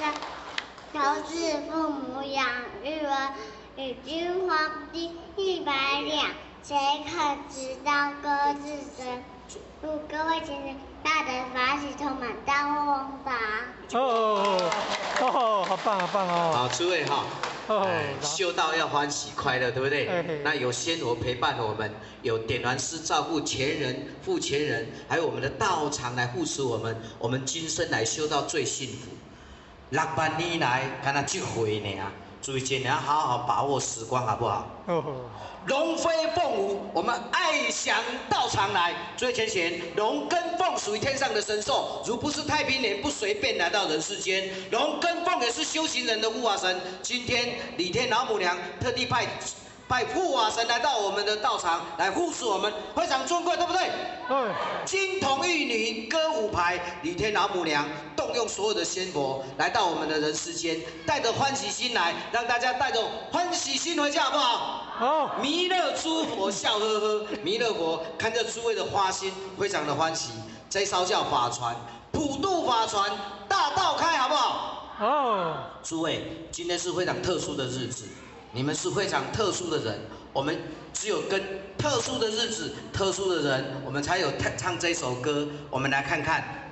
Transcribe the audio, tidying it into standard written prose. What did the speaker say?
上，都是父母养育我。与君黄金100两，谁可知道歌自珍？祝各位先生大德法喜充满，大获宏达。好棒，好棒哦！好，诸位哈。修道要欢喜快乐，对不对？那有仙佛陪伴我们，有点燃师照顾前人、负前人，还有我们的道场来护持我们，我们今生来修道最幸福。6万年来，敢那这回呢？注意今年好好把握时光，好不好？龙飞凤舞，我们爱享道场来。最前贤，龙跟凤属于天上的神兽，如不是太平年，不随便来到人世间。龙跟凤也是修行人的护法神。今天李天老母娘特地派护法神来到我们的道场来护持我们，非常尊贵，对不对？金童玉女歌舞排，李天老母娘动用所有的仙佛来到我们的人世间，带着欢喜心来，让大家带着欢喜心回家，好不好？好。弥勒诸佛笑呵呵，弥勒佛看着诸位的花心，非常的欢喜。这艘叫法船，普渡法船，大道开，好不好？诸位，今天是非常特殊的日子。你们是非常特殊的人，我们只有跟特殊的日子、特殊的人，我们才有唱这首歌。我们来看看